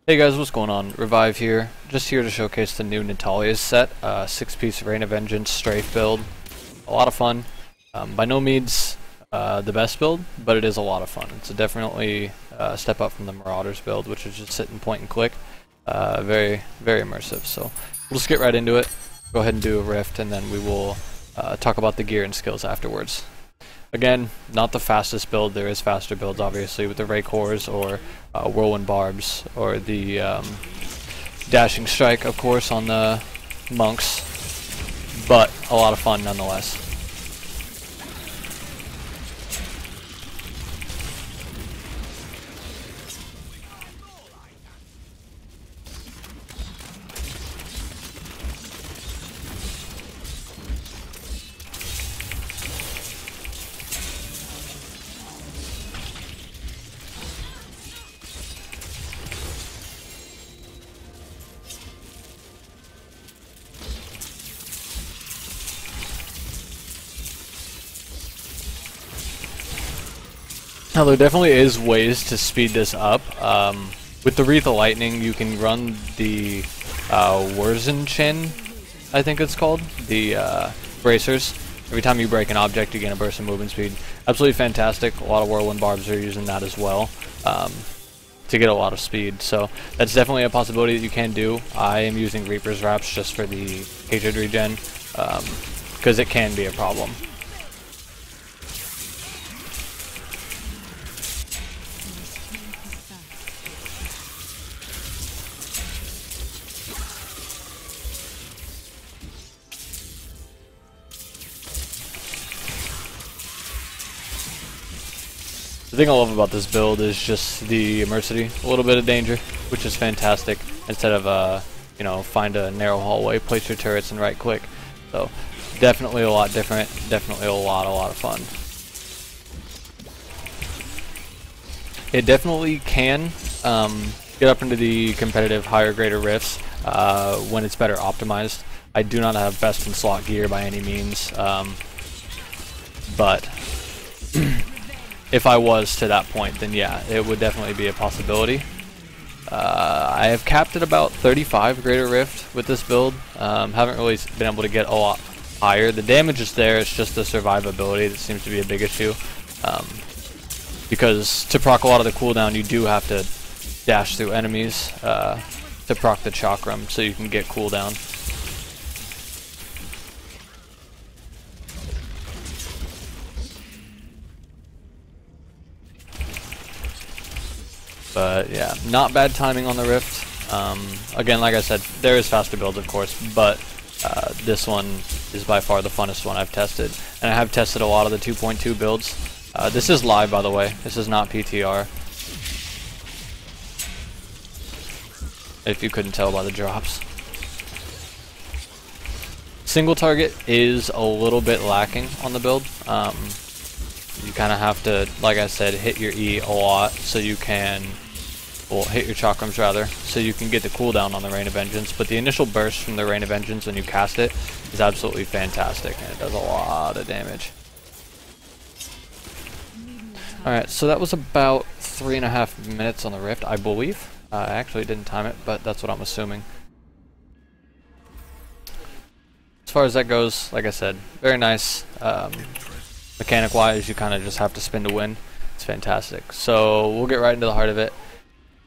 Hey guys, what's going on? Revive here. Just here to showcase the new Natalia's set, 6-piece Rain of Vengeance strafe build. A lot of fun. By no means the best build, but it is a lot of fun. It's definitely a step up from the Marauders build, which is just sit and point and click. Very, very immersive. So we'll just get right into it. Go ahead and do a rift, and then we will talk about the gear and skills afterwards. Again, not the fastest build. There is faster builds, obviously, with the Ray Cores or Whirlwind Barbs or the Dashing Strike, of course, on the Monks. But a lot of fun nonetheless. Now there definitely is ways to speed this up. With the Wreath of Lightning, you can run the Wurzenchin, I think it's called, the bracers. Every time you break an object, you gain a burst of movement speed. Absolutely fantastic. A lot of Whirlwind Barbs are using that as well to get a lot of speed. So that's definitely a possibility that you can do. I am using Reaper's Wraps just for the Hatred regen because it can be a problem. The thing I love about this build is just the immersity, a little bit of danger, which is fantastic. Instead of, you know, find a narrow hallway, place your turrets, and right click. So definitely a lot different, definitely a lot of fun. It definitely can get up into the competitive higher grader rifts when it's better optimized. I do not have best in slot gear by any means, but if I was to that point, then yeah, it would definitely be a possibility. I have capped at about 35 Greater Rift with this build. Haven't really been able to get a lot higher. The damage is there, it's just the survivability that seems to be a big issue. Because to proc a lot of the cooldown, you do have to dash through enemies to proc the Chakram so you can get cooldown. But yeah, not bad timing on the Rift. Again, like I said, there is faster builds, of course, but this one is by far the funnest one I've tested. And I have tested a lot of the 2.2 builds. This is live, by the way. This is not PTR. If you couldn't tell by the drops. Single target is a little bit lacking on the build. You kind of have to, like I said, hit your E a lot so you can, well, hit your Chakrams rather, so you can get the cooldown on the Rain of Vengeance. But the initial burst from the Rain of Vengeance when you cast it is absolutely fantastic, and it does a lot of damage. Alright, so that was about 3.5 minutes on the Rift, I believe. I actually didn't time it, but that's what I'm assuming. As far as that goes, like I said, very nice. Mechanic wise, you kind of just have to spin to win. It's fantastic. So we'll get right into the heart of it.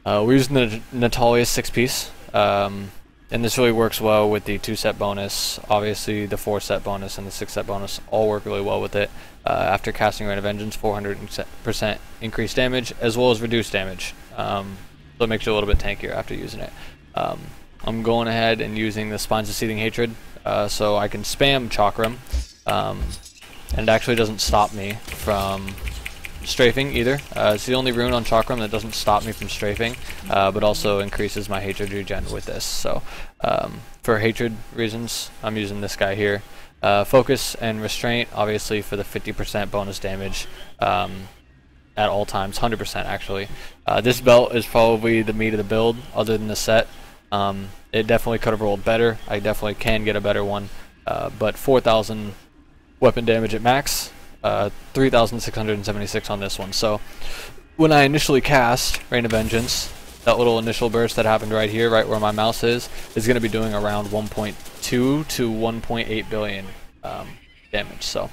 We're using the Natalia's 6-piece, and this really works well with the 2-set bonus. Obviously the 4-set bonus and the 6-set bonus all work really well with it. After casting Rain of Vengeance, 400% increased damage as well as reduced damage. So it makes you a little bit tankier after using it. I'm going ahead and using the Spines of Seething Hatred so I can spam Chakram. And it actually doesn't stop me from strafing either. It's the only rune on Chakram that doesn't stop me from strafing, but also increases my Hatred regen with this. So for Hatred reasons, I'm using this guy here. Focus and Restraint, obviously, for the 50% bonus damage at all times, 100% actually. This belt is probably the meat of the build, other than the set. It definitely could have rolled better. I definitely can get a better one, but 4,000 weapon damage at max, 3,676 on this one. So when I initially cast Rain of Vengeance, that little initial burst that happened right here, right where my mouse is going to be doing around 1.2 to 1.8 billion damage. So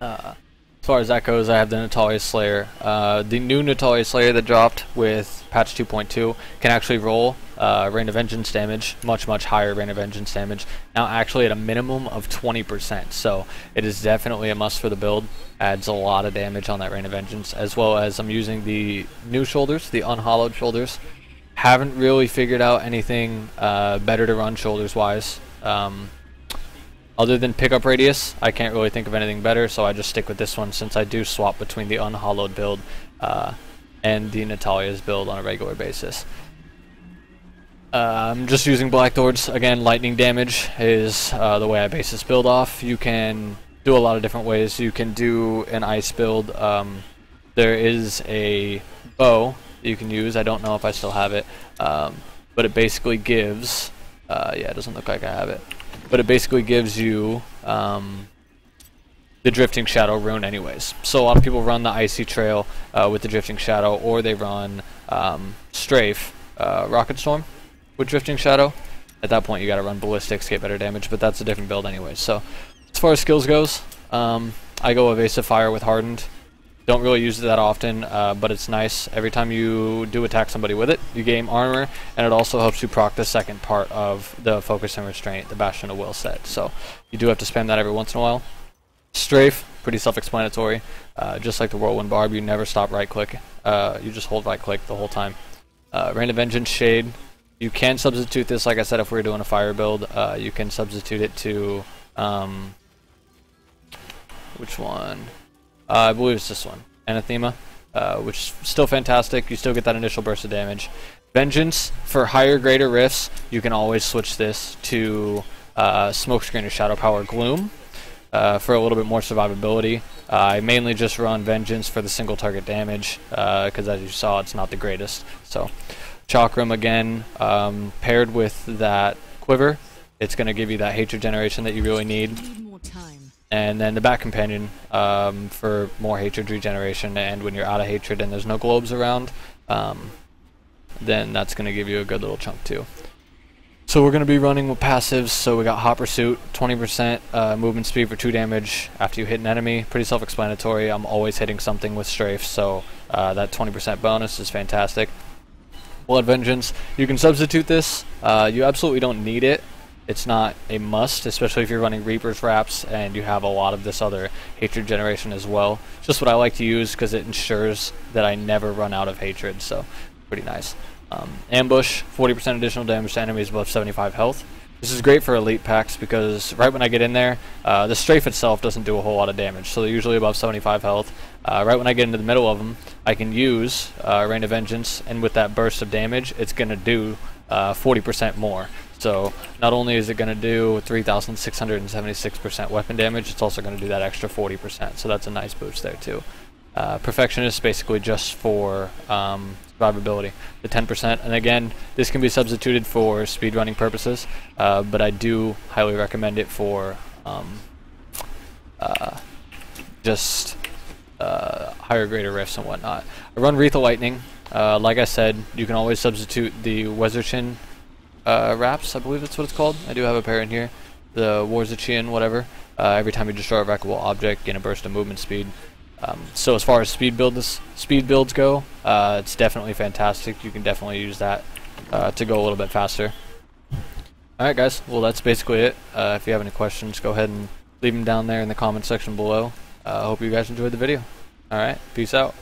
as far as that goes, I have the Natalia Slayer. The new Natalia Slayer that dropped with patch 2.2 can actually roll Rain of Vengeance damage, much higher Rain of Vengeance damage, now actually at a minimum of 20%. So it is definitely a must for the build. Adds a lot of damage on that Rain of Vengeance, as well as I'm using the new shoulders, the unhollowed shoulders. Haven't really figured out anything better to run shoulders wise. Other than pickup radius, I can't really think of anything better, so I just stick with this one since I do swap between the unhollowed build and the Natalia's build on a regular basis. I'm just using Black Thorns. Again, lightning damage is the way I base this build off. You can do a lot of different ways. You can do an ice build. There is a bow that you can use. I don't know if I still have it, but it basically gives... yeah, it doesn't look like I have it. But it basically gives you the Drifting Shadow rune anyways. So a lot of people run the Icy Trail with the Drifting Shadow, or they run Strafe Rocket Storm with Drifting Shadow. At that point you gotta run Ballistics, get better damage, but that's a different build anyways. So as far as skills goes, I go Evasive Fire with Hardened. Don't really use it that often, but it's nice. Every time you do attack somebody with it, you gain armor, and it also helps you proc the second part of the Focus and Restraint, the Bastion of Will set. So you do have to spam that every once in a while. Strafe, pretty self-explanatory. Just like the Whirlwind Barb, you never stop right-click. You just hold right-click the whole time. Rain of Vengeance, Shade. You can substitute this, like I said, if we're doing a fire build. You can substitute it to... which one? I believe it's this one, Anathema, which is still fantastic. You still get that initial burst of damage. Vengeance, for higher, greater rifts, you can always switch this to Smokescreen or Shadow Power Gloom for a little bit more survivability. I mainly just run Vengeance for the single target damage, because as you saw, it's not the greatest. So, Chakram again, paired with that Quiver, it's going to give you that hatred generation that you really need. And then the Bat Companion for more hatred regeneration, and when you're out of hatred and there's no globes around, then that's going to give you a good little chunk too. So we're going to be running with passives. So we got Hot Pursuit, 20% movement speed for 2 damage after you hit an enemy. Pretty self-explanatory. I'm always hitting something with Strafe, so that 20% bonus is fantastic. Blood Vengeance, you can substitute this. You absolutely don't need it. It's not a must, especially if you're running Reaper's Wraps and you have a lot of this other hatred generation as well. It's just what I like to use because it ensures that I never run out of hatred, so pretty nice. Ambush, 40% additional damage to enemies above 75 health. This is great for elite packs because right when I get in there, the Strafe itself doesn't do a whole lot of damage, so they're usually above 75 health. Right when I get into the middle of them, I can use Rain of Vengeance, and with that burst of damage, it's going to do 40% more. So not only is it going to do 3,676% weapon damage, it's also going to do that extra 40%. So that's a nice boost there too. Perfectionist basically just for survivability, the 10%. And again, this can be substituted for speedrunning purposes, but I do highly recommend it for just higher, greater rifts and whatnot. I run Wreath of Lightning. Like I said, you can always substitute the Wezershin wraps, I believe that's what it's called. I do have a pair in here. The Warzachian, whatever. Every time you destroy a wreckable object, gain a burst of movement speed. So as far as speed builds go, it's definitely fantastic. You can definitely use that to go a little bit faster. Alright guys, well that's basically it. If you have any questions, go ahead and leave them down there in the comment section below. I hope you guys enjoyed the video. Alright, peace out.